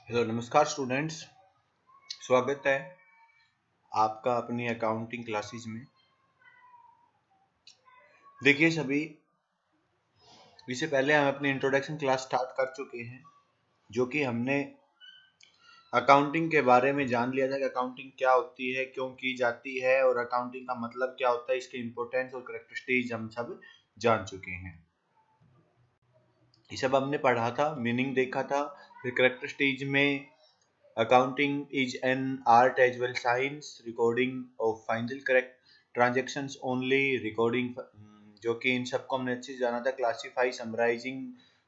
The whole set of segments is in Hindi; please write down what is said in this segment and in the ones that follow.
हेलो नमस्कार स्टूडेंट्स। स्वागत है आपका अपनी अकाउंटिंग क्लासेस में। देखिए सभी, इससे पहले हम अपनी इंट्रोडक्शन क्लास स्टार्ट कर चुके हैं, जो कि हमने अकाउंटिंग के बारे में जान लिया था कि अकाउंटिंग क्या होती है, क्यों की जाती है और अकाउंटिंग का मतलब क्या होता है, इसके इम्पोर्टेंस और करेक्टरिस्टिक्स हम सब जान चुके हैं। ये सब हमने पढ़ा था, मीनिंग देखा था। फिर करेक्टरिस्टिक्स में accounting is an art as well science, recording of final correct transactions only, recording जो कि इन सबको हमने अच्छे से जाना था। क्लासीफाई, समराइजिंग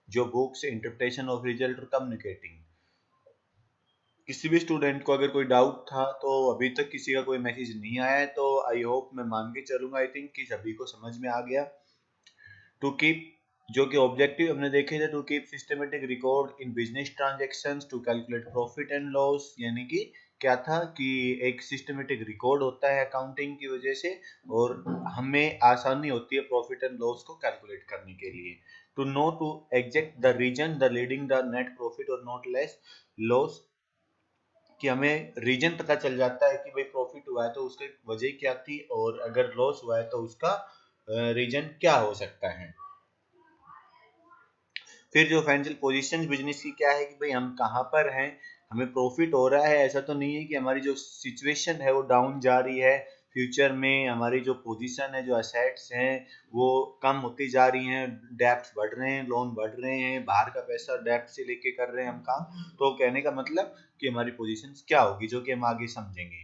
जो बुक्स, इंटरप्रिटेशन ऑफ रिजल्ट और कम्युनिकेटिंग। किसी भी स्टूडेंट को अगर कोई डाउट था तो अभी तक किसी का कोई मैसेज नहीं आया है, तो आई होप, मैं मान के चलूंगा आई थिंक कि सभी को समझ में आ गया। टू कीप, जो कि ऑब्जेक्टिव हमने देखे थे, to keep systematic record in business transactions, to calculate profit and loss. यानी कि क्या था कि एक सिस्टमेटिक रिकॉर्ड होता है अकाउंटिंग की वजह से, और हमें आसानी होती है प्रॉफिट एंड लॉस को कैलकुलेट करने के लिए। To know, to exact the reason the leading the net profit और नॉट लेस लॉस, कि हमें रीजन पता चल जाता है कि भाई प्रॉफिट हुआ है तो उसकी वजह क्या थी, और अगर लॉस हुआ है तो उसका रीजन क्या हो सकता है। फिर जो फाइनेंशियल पोजीशन बिजनेस की क्या है कि भाई हम कहाँ पर हैं, हमें प्रॉफिट हो रहा है, ऐसा तो नहीं है कि हमारी जो सिचुएशन है वो डाउन जा रही है। फ्यूचर में हमारी जो पोजीशन है, जो असेट्स हैं वो कम होती जा रही हैं, डेप्ट बढ़ रहे हैं, लोन बढ़ रहे हैं, बाहर का पैसा डेप्ट से लेके कर रहे हैं हम काम। तो कहने का मतलब कि हमारी पोजीशन क्या होगी, जो कि हम आगे समझेंगे।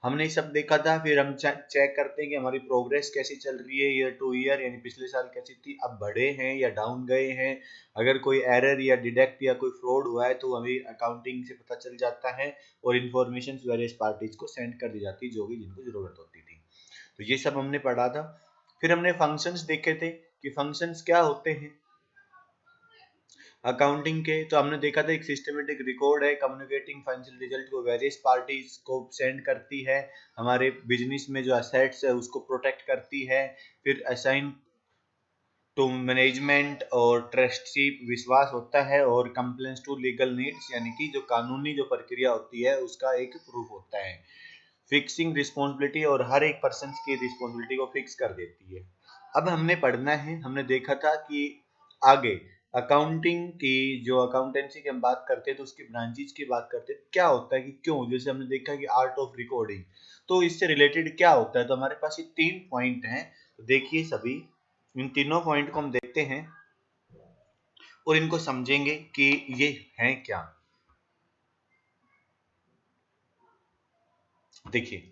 हमने ये सब देखा था। फिर हम चेक करते हैं कि हमारी प्रोग्रेस कैसी चल रही है ईयर टू ईयर, यानी पिछले साल कैसी थी, अब बढ़े हैं या डाउन गए हैं। अगर कोई एरर या डिडक्ट या कोई फ्रॉड हुआ है तो हमें अकाउंटिंग से पता चल जाता है, और इन्फॉर्मेशन वेरियस पार्टीज को सेंड कर दी जाती है, जो भी जिनको जरूरत होती थी। तो ये सब हमने पढ़ा था। फिर हमने फंक्शंस देखे थे कि फंक्शंस क्या होते हैं अकाउंटिंग के। तो हमने देखा था एक सिस्टमेटिक रिकॉर्ड है, कम्युनिकेटिंग फाइनेंशियल रिजल्ट को वेरियस पार्टीज को सेंड करती है, हमारे बिजनेस में जो असेट्स है उसको प्रोटेक्ट करती है। फिर असाइन टू मैनेजमेंट और ट्रस्टीशिप विश्वास होता है, और कंप्लेंट्स टू लीगल नीड्स, यानी कि जो कानूनी जो प्रक्रिया होती है उसका एक प्रूफ होता है। फिक्सिंग रिस्पॉन्सिबिलिटी, और हर एक पर्सन की रिस्पॉन्सिबिलिटी को फिक्स कर देती है। अब हमने पढ़ना है, हमने देखा था कि आगे अकाउंटिंग की, जो अकाउंटेंसी की हम बात करते हैं तो उसकी ब्रांचेज की बात करते हैं, क्या होता है कि क्यों, जैसे हमने देखा कि आर्ट ऑफ रिकॉर्डिंग, तो इससे रिलेटेड क्या होता है। तो हमारे पास ये 3 पॉइंट हैं, तो देखिए सभी, इन तीनों पॉइंट को हम देखते हैं और इनको समझेंगे कि ये हैं क्या। देखिए,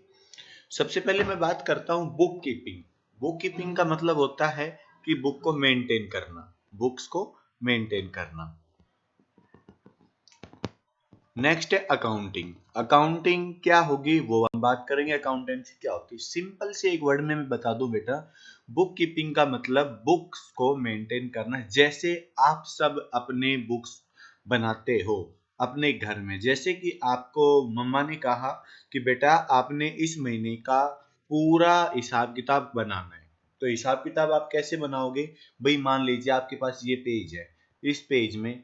सबसे पहले मैं बात करता हूं बुक कीपिंग। बुक कीपिंग का मतलब होता है कि बुक को मेंटेन करना, बुक्स को मेंटेन करना। नेक्स्ट है अकाउंटिंग। अकाउंटिंग क्या होगी वो हम बात करेंगे। अकाउंटेंसी क्या होती है, सिंपल से एक वर्ड में मैं बता दूं बेटा, बुक कीपिंग का मतलब बुक्स को मेंटेन करना। जैसे आप सब अपने बुक्स बनाते हो अपने घर में, जैसे कि आपको मम्मा ने कहा कि बेटा आपने इस महीने का पूरा हिसाब किताब बनाना है, तो हिसाब किताब आप कैसे बनाओगे भाई। मान लीजिए आपके पास ये पेज है, इस पेज में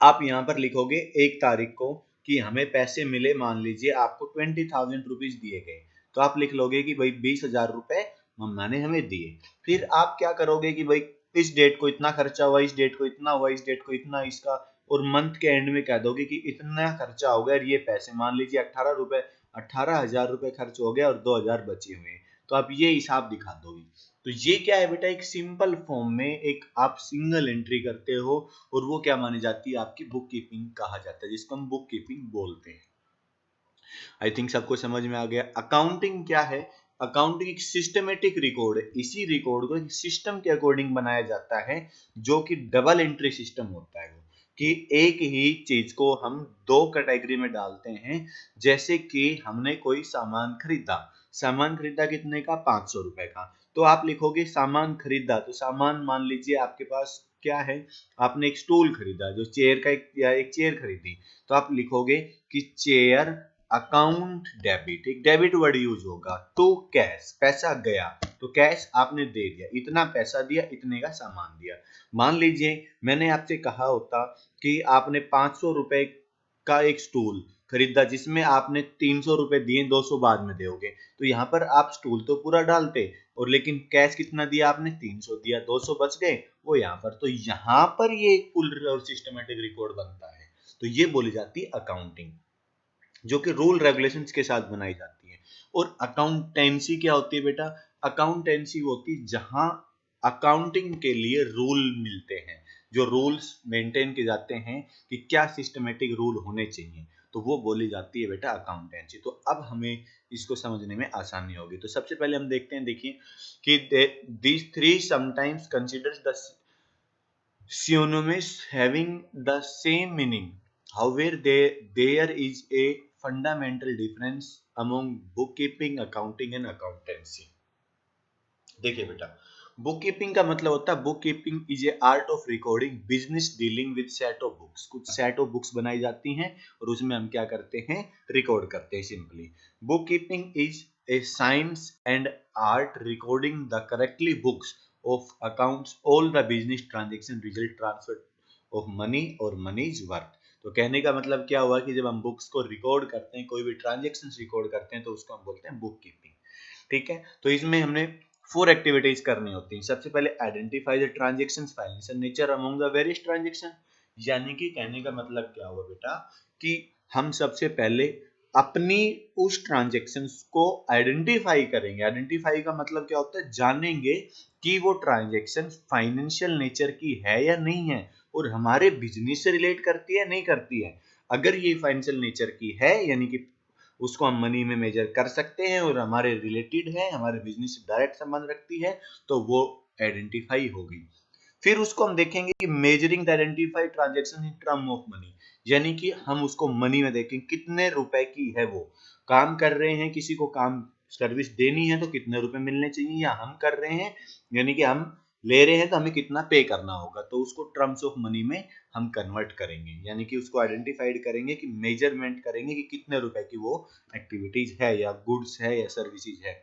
आप यहाँ पर लिखोगे 1 तारीख को कि हमें पैसे मिले, मान लीजिए आपको 20,000 रुपीज दिए गए, तो आप लिख लोगे कि भाई 20,000 रुपए मम्मा ने हमें दिए। फिर आप क्या करोगे कि भाई इस डेट को इतना खर्चा हुआ, इस डेट को इतना हुआ, इस डेट को इतना, इसका, और मंथ के एंड में कह दोगे कि इतना खर्चा हो गया और ये पैसे, मान लीजिए 18,000 रुपए खर्च हो गया और 2,000 बचे हुए हैं, तो आप ये हिसाब दिखा दोगे। तो ये क्या है बेटा, एक सिंपल फॉर्म में एक आप सिंगल एंट्री करते हो, और वो क्या मानी जाती है, आपकी बुक कीपिंग कहा जाता है, जिसको हम बुक कीपिंग बोलते हैं। आई थिंक सबको समझ में आ गया। अकाउंटिंग क्या है, अकाउंटिंग एक सिस्टमेटिक रिकॉर्ड है, इसी रिकॉर्ड को एक सिस्टम के अकॉर्डिंग बनाया जाता है, जो कि डबल एंट्री सिस्टम होता है, कि एक ही चीज को हम 2 कैटेगरी में डालते हैं। जैसे कि हमने कोई सामान खरीदा, सामान खरीदा कितने का, 500 रुपए का, तो आप लिखोगे सामान खरीदा, तो सामान मान लीजिए आपके पास क्या है, आपने एक स्टूल खरीदा, जो चेयर का एक, या एक चेयर खरीदी, तो आप लिखोगे कि चेयर अकाउंट डेबिट, एक डेबिट वर्ड यूज होगा। टू कैश, पैसा गया, तो कैश आपने दे दिया, इतना पैसा दिया, इतने का सामान दिया। मान लीजिए मैंने आपसे कहा होता कि आपने 500 रुपए का एक स्टूल खरीदा जिसमें आपने 300 रुपए दिए, 200 बाद में दोगे, तो यहाँ पर आप स्टूल तो पूरा डालते और लेकिन कैश कितना दिया आपने, 300 दिया, 200 बच गए वो यहाँ पर। तो यहाँ पर ये एक फुल और सिस्टमेटिक रिकॉर्ड बनता है। तो ये बोली जाती है अकाउंटिंग, जो कि रूल रेगुलेशंस के साथ बनाई जाती है। और अकाउंटेंसी क्या होती है बेटा? अकाउंटेंसी होती है जहां अकाउंटिंग के लिए रूल मिलते हैं, जो रूल्स मेंटेन किए जाते हैं कि क्या सिस्टमेटिक रूल होने चाहिए, तो वो बोली जाती है बेटा अकाउंटेंसी। तो अब हमें इसको समझने में आसानी होगी। तो सबसे पहले हम देखते हैं, देखिए कि these three sometimes considers the synonyms having the same meaning. However, there is a fundamental difference among bookkeeping, accounting and accountancy. देखिए बेटा, बुक कीपिंग का मतलब होता है book keeping is a art of recording business dealing with set of books. कुछ सेट ऑफ बुक्स बनाई जाती हैं और उसमें हम क्या करते हैं, रिकॉर्ड करते हैं simply. Book keeping is a science and art recording the correctly books of accounts all the business transaction result transfer of money और मनीज वर्थ। तो कहने का मतलब क्या हुआ कि जब हम बुक्स को रिकॉर्ड करते हैं, कोई भी ट्रांजेक्शन रिकॉर्ड करते हैं, तो उसको हम बोलते हैं बुक कीपिंग। ठीक है, तो इसमें हमने 4 एक्टिविटीज करनी होती हैं। सबसे पहले identify the transactions, financial nature among the various transaction. यानी कि कहने का मतलब क्या हुआ बेटा कि हम सबसे पहले अपनी उस ट्रांजैक्शंस को आइडेंटिफाई करेंगे। आइडेंटिफाई का मतलब क्या होता है, जानेंगे कि वो ट्रांजैक्शन फाइनेंशियल नेचर की है या नहीं है और हमारे बिजनेस से रिलेट करती है नहीं करती है। अगर ये फाइनेंशियल नेचर की है यानी कि उसको हम मनी में मेजर कर सकते हैं और हमारे रिलेटेड है, हमारे बिजनेस से डायरेक्ट संबंध रखती है, तो वो आइडेंटिफाई होगी। फिर उसको हम देखेंगे कि measuring the identified transaction in term of money, यानी कि हम उसको मनी में देखें कितने रुपए की है वो। काम कर रहे हैं, किसी को काम सर्विस देनी है तो कितने रुपए मिलने चाहिए, या हम कर रहे हैं यानी कि हम ले रहे हैं तो हमें कितना पे करना होगा, तो उसको टर्म्स ऑफ मनी में हम कन्वर्ट करेंगे। यानी कि उसको आइडेंटिफाइड करेंगे कि मेजरमेंट करेंगे कि कितने रुपए की वो एक्टिविटीज है या गुड्स है या सर्विसेज है।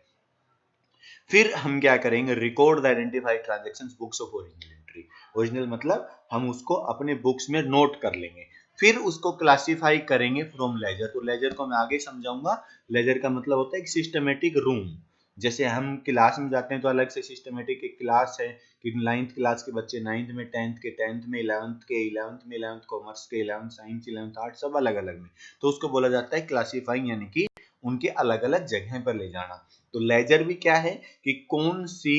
फिर हम क्या करेंगे, record the identified transactions books of original entry. Original मतलब हम उसको अपने बुक्स में नोट कर लेंगे। फिर उसको क्लासिफाई करेंगे फ्रॉम लेजर। तो लेजर को मैं आगे समझाऊंगा। लेजर का मतलब होता है एक सिस्टमेटिक रूम। जैसे हम क्लास में जाते हैं तो अलग से सिस्टमेटिक एक क्लास है कि 9th क्लास के बच्चे 9th में, 10th के 10th में, 11th के 11th में, 11th कॉमर्स के 11th, साइंस 11th, आर्ट सब अलग अलग में, तो उसको बोला जाता है क्लासिफाइंग, यानी कि उनके अलग अलग जगह पर ले जाना। तो लेजर भी क्या है कि कौन सी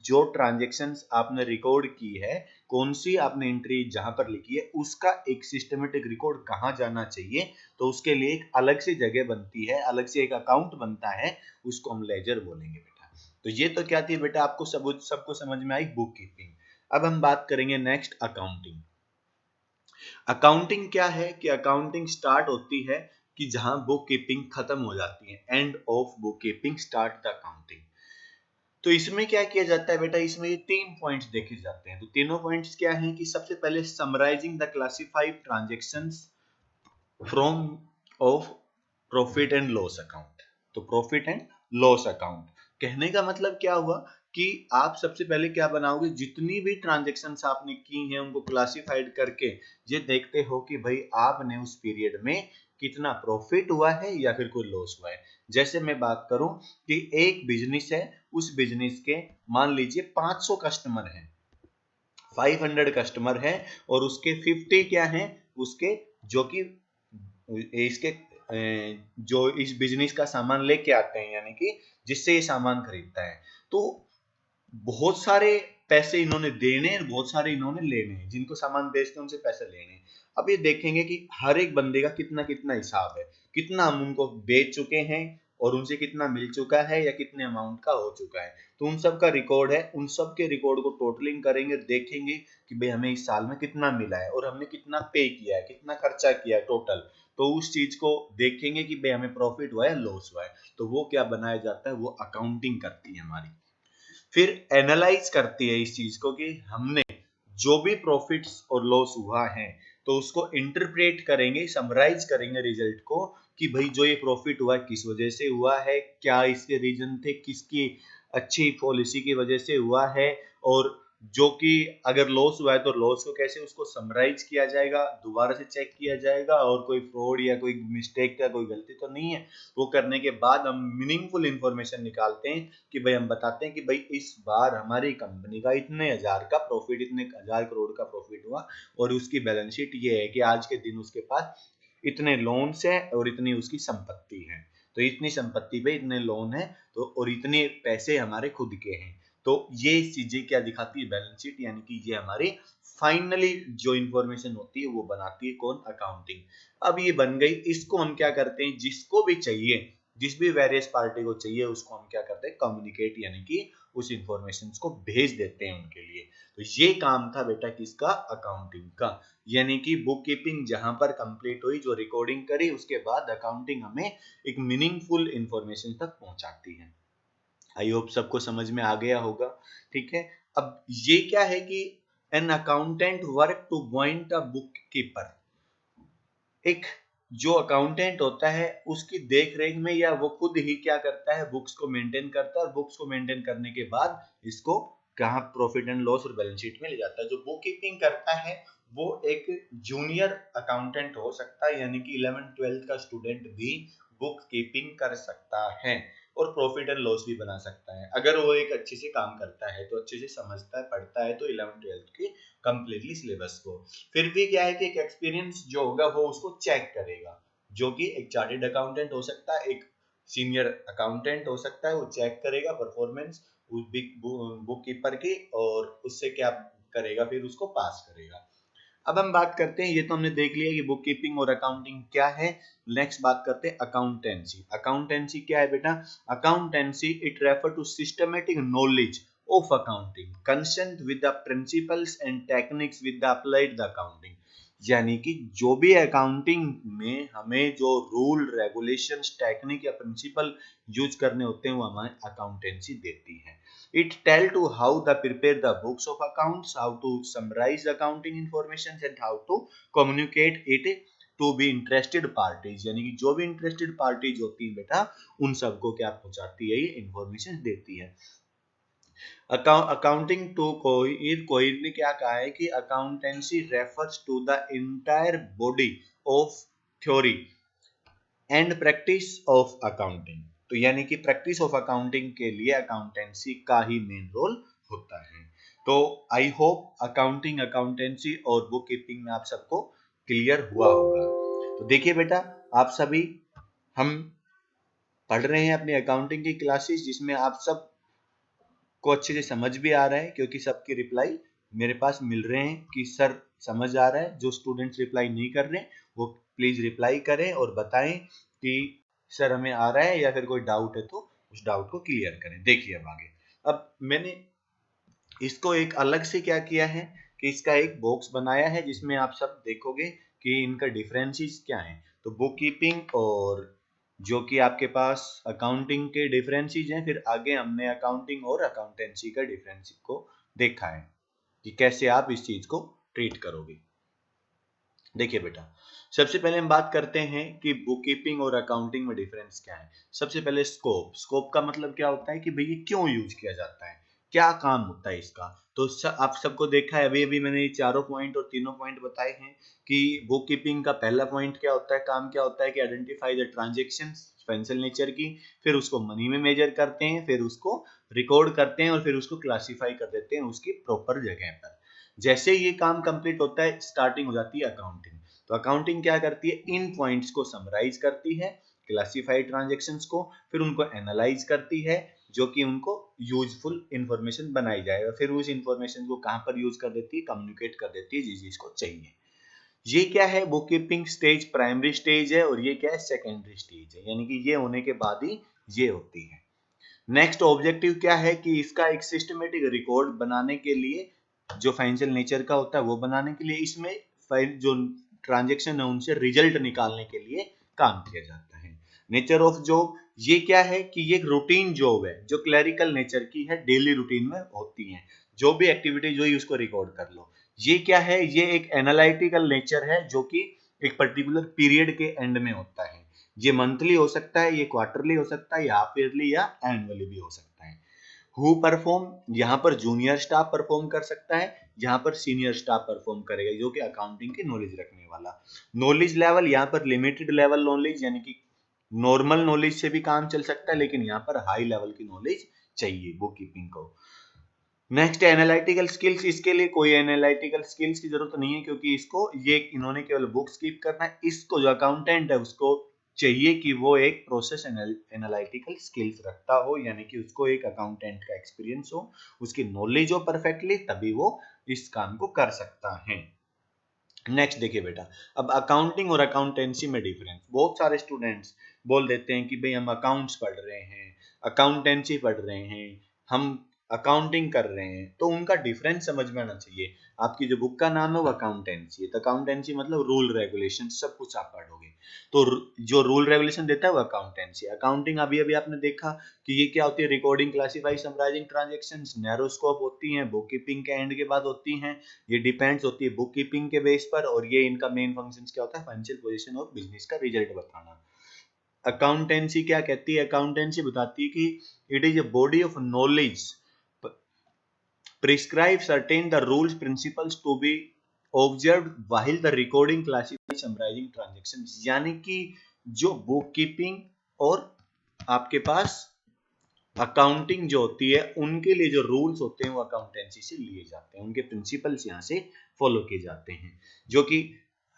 जो ट्रांजैक्शंस आपने रिकॉर्ड की है, कौन सी आपने एंट्री जहां पर लिखी है, उसका एक सिस्टमेटिक रिकॉर्ड कहां जाना चाहिए, तो उसके लिए एक अलग से जगह बनती है, अलग से एक अकाउंट बनता है, उसको हम लेजर बोलेंगे बेटा। तो ये तो क्या थी बेटा, आपको सबको समझ में आई बुक कीपिंग। अब हम बात करेंगे नेक्स्ट अकाउंटिंग। अकाउंटिंग क्या है कि अकाउंटिंग स्टार्ट होती है कि जहां बुक कीपिंग खत्म हो जाती है, end of book keeping start the accounting. तो इसमें क्या किया जाता है बेटा, इसमें ये 3 पॉइंट्स देखे जाते हैं। तो तीनों पॉइंट्स क्या हैं कि सबसे पहले summarising the classified transactions from of profit and loss account. तो प्रॉफिट एंड लॉस अकाउंट कहने का मतलब क्या हुआ कि आप सबसे पहले क्या बनाओगे, जितनी भी ट्रांजैक्शंस आपने की हैं उनको क्लासिफाइड करके ये देखते हो कि भाई आपने उस पीरियड में कितना प्रॉफिट हुआ है या फिर कोई लॉस हुआ है। जैसे मैं बात करूं कि एक बिजनेस है, उस बिजनेस के मान लीजिए 500 कस्टमर हैं, 500 कस्टमर है और उसके 50 क्या हैं, उसके जो कि इसके जो इस बिजनेस का सामान लेके आते हैं, यानी कि जिससे ये सामान खरीदता है। तो बहुत सारे पैसे इन्होंने देने हैं, बहुत सारे इन्होंने लेने हैं, जिनको सामान बेचते हैं उनसे पैसे लेने हैं। अब ये देखेंगे कि हर एक बंदे का कितना कितना हिसाब है, कितना हम उनको बेच चुके हैं और उनसे कितना मिल चुका है या कितने अमाउंट का हो चुका है। तो उन सब का रिकॉर्ड है, उन सब के रिकॉर्ड को टोटलिंग करेंगे, देखेंगे कि भाई हमें इस साल में कितना मिला है और हमने कितना पे किया है, कितना खर्चा किया है टोटल। तो उस चीज को देखेंगे कि भाई हमें प्रॉफिट हुआ है लॉस हुआ है, तो वो क्या बनाया जाता है, वो अकाउंटिंग करती है हमारी। फिर एनालाइज करती है इस चीज को कि हमने जो भी प्रॉफिट्स और लॉस हुआ है तो उसको इंटरप्रेट करेंगे, समराइज करेंगे रिजल्ट को कि भाई जो ये प्रॉफिट हुआ है किस वजह से हुआ है, क्या इसके रीजन थे, किसकी अच्छी पॉलिसी की वजह से हुआ है, और जो कि अगर लॉस हुआ है तो लॉस को कैसे उसको समराइज किया जाएगा, दोबारा से चेक किया जाएगा, और कोई फ्रॉड या कोई मिस्टेक या कोई गलती तो नहीं है। वो करने के बाद हम मीनिंगफुल इंफॉर्मेशन निकालते हैं कि भाई हम बताते हैं कि भाई इस बार हमारी कंपनी का इतने हजार का प्रॉफिट, इतने हजार करोड़ का प्रॉफिट हुआ, और उसकी बैलेंस शीट ये है कि आज के दिन उसके पास इतने लोन्स है और इतनी उसकी संपत्ति है, तो इतनी संपत्ति पे इतने लोन है, तो और इतने पैसे हमारे खुद के हैं। तो ये चीजें क्या दिखाती है बैलेंस शीट, यानी कि ये हमारी फाइनली जो इंफॉर्मेशन होती है वो बनाती है कौन, अकाउंटिंग। अब ये बन गई, इसको हम क्या करते हैं, जिसको भी चाहिए, जिस भी वेरियस पार्टी को चाहिए उसको हम क्या करते हैं, कम्युनिकेट, यानी कि उस इंफॉर्मेशन को भेज देते हैं उनके लिए। तो ये काम था बेटा किसका, अकाउंटिंग का। यानी कि बुक कीपिंग जहां पर कंप्लीट हुई, जो रिकॉर्डिंग करी, उसके बाद अकाउंटिंग हमें एक मीनिंगफुल इंफॉर्मेशन तक पहुंचाती है। आई होप सबको समझ में आ गया होगा। ठीक है, अब ये क्या है कि an accountant work to appoint a bookkeeper. एक जो अकाउंटेंट होता है उसकी देख रेख में, या वो खुद ही क्या करता है, बुक्स को मेंटेन करता है, और बुक्स को मेंटेन करने के बाद इसको कहाँ प्रॉफिट एंड लॉस और बैलेंस शीट में ले जाता है। जो बुक कीपिंग करता है वो एक जूनियर अकाउंटेंट हो सकता है, यानी कि 11th-12th का स्टूडेंट भी बुक कीपिंग कर सकता है, और प्रॉफिट एंड लॉस भी बना सकता है अगर वो एक अच्छे से काम करता है, तो अच्छे से समझता है, पढ़ता है, तो 11th-12th के कंप्लीटली सिलेबस को। फिर भी क्या है कि एक एक्सपीरियंस जो होगा वो उसको चेक करेगा, जो कि एक चार्टेड अकाउंटेंट हो सकता है, एक सीनियर अकाउंटेंट हो सकता है, वो चेक करेगा परफॉर्मेंस उस बिग बुक कीपर की, और उससे क्या करेगा, फिर उसको पास करेगा। अब हम बात करते हैं, ये तो हमने देख लिया कि बुक कीपिंग और अकाउंटिंग क्या है। नेक्स्ट बात करते हैं अकाउंटेंसी। अकाउंटेंसी क्या है बेटा, accountancy it refer to systematic knowledge of accounting concerned with the principles and techniques with the applied the accounting। यानी कि जो भी अकाउंटिंग में हमें जो रूल रेगुलेशंस टेक्निक या प्रिंसिपल यूज करने होते हैं वो हमें अकाउंटेंसी देती है। It tell to how the prepare the books of accounts, how to summarise accounting information and how to communicate it to be interested parties. यानी कि जो भी इंटरेस्टेड पार्टीज होती है बेटा उन सबको क्या पहुंचाती है, ये इंफॉर्मेशन देती है। अकाउंटिंग टू कोई ने क्या कहा है कि accountancy refers to the entire body of theory and practice of accounting. तो यानी कि प्रैक्टिस ऑफ अकाउंटिंग के लिए अकाउंटेंसी का ही मेन रोल होता है। तो आई होप अकाउंटिंग, अकाउंटेंसी और बुक कीपिंग में आप सबको क्लियर हुआ होगा। तो देखिए बेटा, आप सभी, हम पढ़ रहे हैं अपनी अकाउंटिंग की क्लासेस, जिसमें आप सब को अच्छे से समझ भी आ रहा है, क्योंकि सबकी रिप्लाई मेरे पास मिल रहे हैं कि सर समझ आ रहा है। जो स्टूडेंट्स रिप्लाई नहीं कर रहे वो प्लीज रिप्लाई करें और बताएं कि सर हमें आ रहा है, या फिर कोई डाउट है तो उस डाउट को क्लियर करें। देखिए अब आगे, अब मैंने इसको एक अलग से क्या किया है कि इसका एक बॉक्स बनाया है, जिसमें आप सब देखोगे कि इनका डिफरेंसेस क्या है। तो बुक कीपिंग और जो कि आपके पास अकाउंटिंग के डिफरेंसेस हैं, फिर आगे हमने अकाउंटिंग और अकाउंटेंसी का डिफरेंस को देखा है कि कैसे आप इस चीज को ट्रीट करोगे। देखिए बेटा, सबसे पहले हम बात करते हैं कि बुक कीपिंग और अकाउंटिंग में डिफरेंस क्या है। सबसे पहले स्कोप। स्कोप का मतलब क्या होता है कि भाई ये क्यों यूज किया जाता है, क्या काम होता है इसका। तो आप सबको देखा है, अभी अभी मैंने चारों पॉइंट और तीनों पॉइंट बताए हैं कि बुक कीपिंग का पहला पॉइंट क्या होता है, काम क्या होता है कि identify the transaction financial nature की, फिर उसको मनी में मेजर करते हैं, फिर उसको रिकॉर्ड करते हैं, और फिर उसको क्लासीफाई कर देते हैं उसकी प्रॉपर जगह पर। जैसे ये काम कंप्लीट होता है, स्टार्टिंग हो जाती है अकाउंटिंग। तो अकाउंटिंग क्या करती है, इन पॉइंट्स को समराइज करती है, क्लासिफाइड ट्रांजैक्शंस को, फिर उनको एनालाइज करती है, जो कि उनको यूजफुल इंफॉर्मेशन बनाई जाएगा, फिर उस इंफॉर्मेशन को कहां पर यूज कर देती है, कम्युनिकेट कर देती है जिस जिसको चाहिए। ये क्या है, book keeping stage primary stage है, और ये क्या है, सेकेंडरी स्टेज है, यानी कि ये होने के बाद ही ये होती है। नेक्स्ट ऑब्जेक्टिव क्या है कि इसका एक सिस्टमेटिक रिकॉर्ड बनाने के लिए, जो फाइनेंशियल नेचर का होता है वो बनाने के लिए, इसमें जो ट्रांजैक्शन है उनसे रिजल्ट निकालने के लिए काम किया जाता है। नेचर ऑफ जॉब, ये क्या है कि ये एक रूटीन जॉब है जो क्लरिकल नेचर की है, डेली रूटीन में होती है, जो भी एक्टिविटी जो ही उसको रिकॉर्ड कर लो। ये क्या है, ये एक एनालिटिकल नेचर है जो कि एक पर्टिकुलर पीरियड के एंड में होता है। ये मंथली हो सकता है, ये क्वार्टरली हो सकता है, या हाफ ईयरली या एनुअली भी हो सकता है। हु परफॉर्म, यहाँ पर जूनियर स्टाफ परफॉर्म कर सकता है, यहाँ पर सीनियर स्टाफ परफॉर्म करेगा, जो कि अकाउंटिंग की नॉलेज रखने वाला। नॉलेज लेवल, यहाँ पर लिमिटेड लेवल नॉलेज, यानी कि नॉर्मल नॉलेज से भी काम चल सकता है, लेकिन यहाँ पर हाई लेवल की नॉलेज चाहिए बुक कीपिंग को। नेक्स्ट है एनालिटिकल स्किल्स। इसके लिए कोई एनालिटिकल स्किल्स की जरूरत नहीं है, क्योंकि इसको ये इन्होंने केवल बुक्स कीप करना है। इसको जो अकाउंटेंट है उसको चाहिए कि वो एक प्रोसेस एनालिटिकल स्किल्स रखता हो, यानी कि उसको एक अकाउंटेंट का एक्सपीरियंस हो, उसकी नॉलेज हो परफेक्टली, तभी वो इस काम को कर सकता है। नेक्स्ट देखिए बेटा, अब अकाउंटिंग और अकाउंटेंसी में डिफरेंस। बहुत सारे स्टूडेंट्स बोल देते हैं कि भाई हम अकाउंट्स पढ़ रहे हैं, अकाउंटेंसी पढ़ रहे हैं, हम अकाउंटिंग कर रहे हैं, तो उनका डिफरेंस समझ में आना चाहिए। आपकी जो बुक का नाम है वो अकाउंटेंसी है, तो अकाउंटेंसी मतलब रूल रेगुलेशन सब कुछ आप पढ़ोगे, तो जो रूल रेगुलेशन देता है वो अकाउंटेंसी। अकाउंटिंग अभी अभी आपने देखा कि ये क्या होती है, recording, classify, summarising transactions, narrow scope होती हैं, बुक कीपिंग के एंड के बाद होती हैं। ये डिपेंड्स होती है बुक कीपिंग के बेस पर, और ये इनका मेन फंक्शन क्या होता है, फाइनेंशियल पोजीशन और बिजनेस का रिजल्ट बताना। अकाउंटेंसी क्या कहती है, अकाउंटेंसी बताती है कि it is a body of knowledge prescribe certain the rules principles to be observed while the recording classifying summarizing transactions। यानी कि जो बुक कीपिंग और आपके पास अकाउंटिंग जो होती है उनके लिए जो रूल्स होते हैं वो अकाउंटेंसी से लिए जाते हैं, उनके प्रिंसिपल्स यहाँ से फॉलो किए जाते हैं, जो कि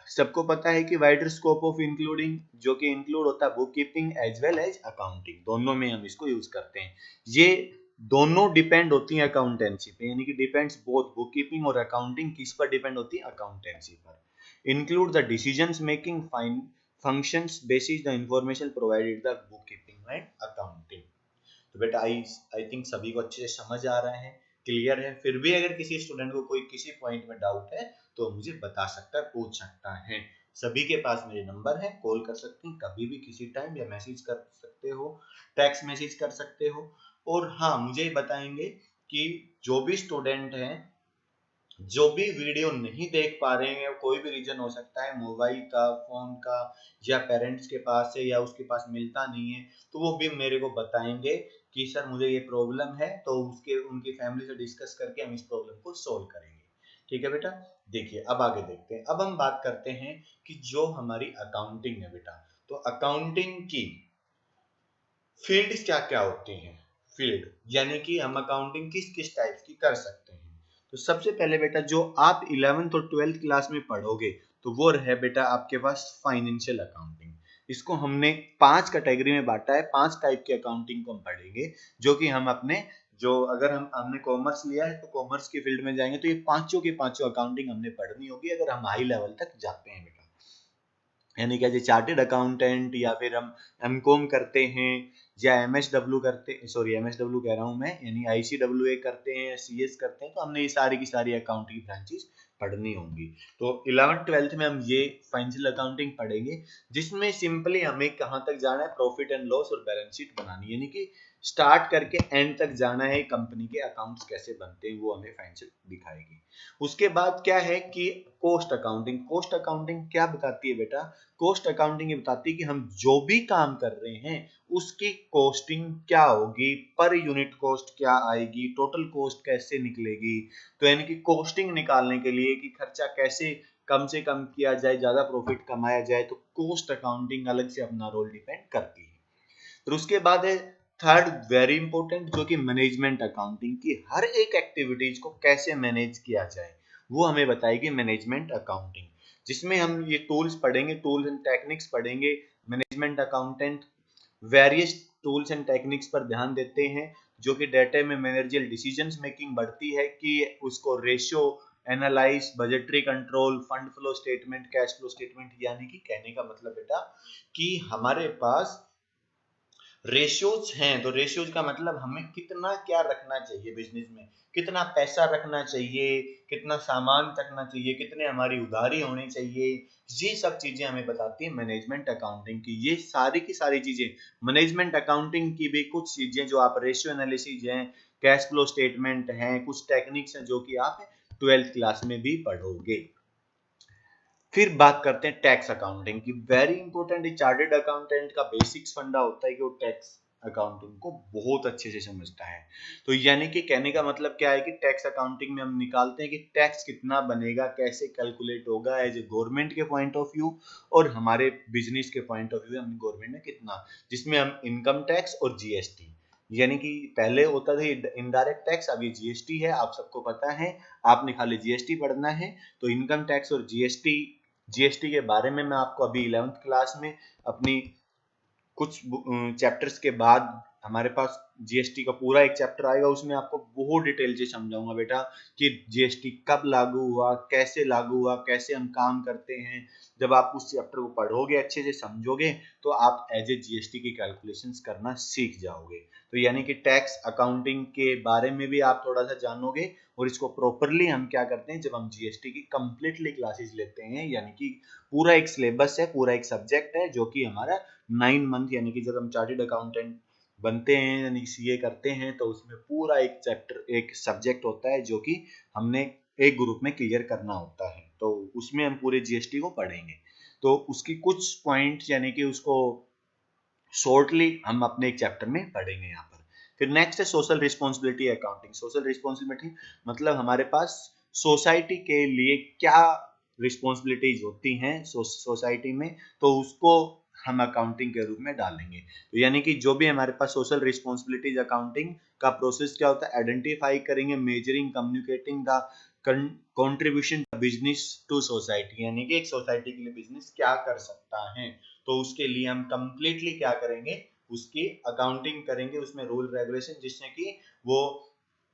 सबको पता है कि वाइडर स्कोप ऑफ इंक्लूडिंग, जो कि इंक्लूड होता है bookkeeping as well as accounting, दोनों में हम इसको यूज करते हैं। ये दोनों डिपेंड होती है अकाउंटेंसी पे, यानी कि डिपेंड्स बोथ बुक कीपिंग और अकाउंटिंग किस पर डिपेंड होती है, अकाउंटेंसी पर। Include the decisions making fine functions basis the information provided the book keeping and accounting. तो बेटा आई थिंक सभी को अच्छे से समझ आ रहा है, क्लियर है। फिर भी अगर किसी स्टूडेंट को कोई किसी पॉइंट में डाउट है तो मुझे बता सकता है, पूछ सकता है। सभी के पास मेरे नंबर है, कॉल कर सकते हैं कभी भी किसी टाइम, या मैसेज कर सकते हो, टेक्स्ट मैसेज कर सकते हो। और हाँ, मुझे बताएंगे कि जो भी स्टूडेंट है जो भी वीडियो नहीं देख पा रहे हैं, कोई भी रीजन हो सकता है, मोबाइल का, फोन का, या पेरेंट्स के पास है, या उसके पास मिलता नहीं है, तो वो भी मेरे को बताएंगे कि सर मुझे ये प्रॉब्लम है, तो उसके उनकी फैमिली से डिस्कस करके हम इस प्रॉब्लम को सोल्व करेंगे। ठीक है बेटा। देखिए अब आगे देखते हैं, अब हम बात करते हैं कि जो हमारी अकाउंटिंग है बेटा, तो अकाउंटिंग की फील्ड क्या क्या होती हैं। फील्ड यानी कि हम अकाउंटिंग किस किस टाइप की कर सकते हैं। तो सबसे पहले बेटा जो आप 11th और 12th क्लास में पढ़ोगे तो वो है बेटा आपके पास फाइनेंशियल अकाउंटिंग। इसको हमने 5 कैटेगरी में बांटा है, 5 टाइप की अकाउंटिंग को हम पढ़ेंगे, जो कि हम अपने जो अगर हमने कॉमर्स लिया है तो कॉमर्स की फील्ड में जाएंगे तो ये पांचों के पांचों अकाउंटिंग हमने पढ़नी होगी अगर हम हाई लेवल तक जाते हैं बेटा। यानी कि चार्टेड अकाउंटेंट, या फिर हम एमकॉम करते हैं, या एमएसडब्ल्यू करते, सॉरी एमएसडब्ल्यू कह रहा हूँ मैं, यानी आईसीडब्ल्यूए करते हैं या सीएस करते हैं, तो हमने ये सारी की सारी अकाउंटिंग ब्रांचेस पढ़नी होंगी। तो 11th 12th में हम ये फाइनेंशियल अकाउंटिंग पढ़ेंगे, जिसमें सिंपली हमें कहाँ तक जाना है, प्रॉफिट एंड लॉस और बैलेंस शीट बनानी, यानी कि स्टार्ट करके एंड तक जाना है, कंपनी के अकाउंट्स कैसे बनते हैं वो हमें फाइनेंशियल दिखाएगी। उसके बाद क्या है कि कॉस्ट अकाउंटिंग। कॉस्ट अकाउंटिंग क्या बताती है बेटा, कॉस्ट अकाउंटिंग ये बताती है कि हम जो भी काम कर रहे हैं उसकी कॉस्टिंग क्या होगी, पर यूनिट कॉस्ट क्या आएगी, टोटल कॉस्ट कैसे निकलेगी। तो यानी कि कॉस्टिंग निकालने के लिए कि खर्चा कैसे कम से कम किया जाए, ज्यादा प्रॉफिट कमाया जाए, तो कॉस्ट अकाउंटिंग अलग से अपना रोल डिपेंड करती है। फिर उसके बाद है थर्ड वेरी इंपॉर्टेंट, जो कि मैनेजमेंट अकाउंटिंग की हर एक एक्टिविटीज को कैसे मैनेज किया जाए वो हमें बताएगी मैनेजमेंट अकाउंटिंग, जिसमें हम ये टूल्स पढ़ेंगे, टूल्स एंड टेक्निक्स पढ़ेंगे। Management accountant various tools and techniques पर ध्यान देते हैं, जो कि डेटा में मैनेजरियल डिसीजंस मेकिंग बढ़ती है कि उसको ratio analyse, budgetary control, fund flow statement, cash flow statement, यानी कि कहने का मतलब बेटा कि हमारे पास रेशियोज हैं, तो रेशियोज का मतलब हमें कितना क्या रखना चाहिए बिजनेस में, कितना पैसा रखना चाहिए, कितना सामान रखना चाहिए, कितने हमारी उधारी होनी चाहिए, ये सब चीजें हमें बताती है मैनेजमेंट अकाउंटिंग की। ये सारी की सारी चीजें मैनेजमेंट अकाउंटिंग की भी कुछ चीजें जो आप रेशियो एनालिसिस हैं, कैश फ्लो स्टेटमेंट हैं, कुछ टेक्निक्स हैं जो कि आप 12th क्लास में भी पढ़ोगे। फिर बात करते हैं टैक्स अकाउंटिंग की। वेरी इंपॉर्टेंट, चार्टेड अकाउंटेंट का बेसिक्स फंडा होता है कि वो टैक्स अकाउंटिंग को बहुत अच्छे से समझता है। तो यानी कि कहने का मतलब क्या है कि टैक्स अकाउंटिंग में हम निकालते हैं कि टैक्स कितना बनेगा, कैसे कैलकुलेट होगा एज ए गवर्नमेंट के पॉइंट ऑफ व्यू और हमारे बिजनेस के पॉइंट ऑफ व्यू, हम गवर्नमेंट में कितना, जिसमें हम इनकम टैक्स और जीएसटी, यानी कि पहले होता था इनडायरेक्ट टैक्स, अभी जीएसटी है, आप सबको पता है, आपने खाली जीएसटी पढ़ना है। तो इनकम टैक्स और जीएसटी, जीएसटी के बारे में मैं आपको अभी 11th क्लास में अपनी कुछ चैप्टर्स के बाद हमारे पास जीएसटी का पूरा एक चैप्टर आएगा, उसमें आपको बहुत डिटेल से समझाऊंगा बेटा कि जीएसटी कब लागू हुआ, कैसे लागू हुआ, कैसे हम काम करते हैं। जब आप उस चैप्टर को पढ़ोगे, अच्छे से समझोगे, तो आप एज ए जीएसटी की कैलकुलेशंस करना सीख जाओगे। तो यानी कि टैक्स अकाउंटिंग के बारे में भी आप थोड़ा सा जानोगे, और इसको प्रॉपरली हम क्या करते हैं, जब हम जीएसटी की कंप्लीटली क्लासेस लेते हैं, यानी कि पूरा एक सिलेबस है, पूरा एक सब्जेक्ट है जो कि हमारा 9 मंथ, यानी कि जब हम चार्टेड अकाउंटेंट बनते हैं यानी सीए करते हैं, तो उसमें पूरा एक चैप्टर, एक सब्जेक्ट होता है जो कि हमने एक ग्रुप में क्लियर करना होता है। तो उसमें हम पूरे जीएसटी को पढ़ेंगे। तो उसकी कुछ पॉइंट यानी कि उसको शॉर्टली हम अपने एक चैप्टर में पढ़ेंगे यहाँ पर। फिर नेक्स्ट है social responsibility accounting. Social responsibility मतलब हमारे पास सोसाइटी के लिए क्या रिस्पॉन्सिबिलिटीज होती हैं सोसाइटी में, तो उसको हम अकाउंटिंग के रूप में डालेंगे। तो यानी कि जो भी हमारे पास सोशल रिस्पॉन्सिबिलिटीज अकाउंटिंग का प्रोसेस क्या होता है, आइडेंटिफाई करेंगे, measuring, communicating the contribution business to society, यानी कि एक सोसाइटी के लिए बिजनेस क्या कर सकता है। तो उसके लिए हम कंप्लीटली क्या करेंगे, उसकी अकाउंटिंग करेंगे, उसमें रूल रेगुलेशन, जिससे कि वो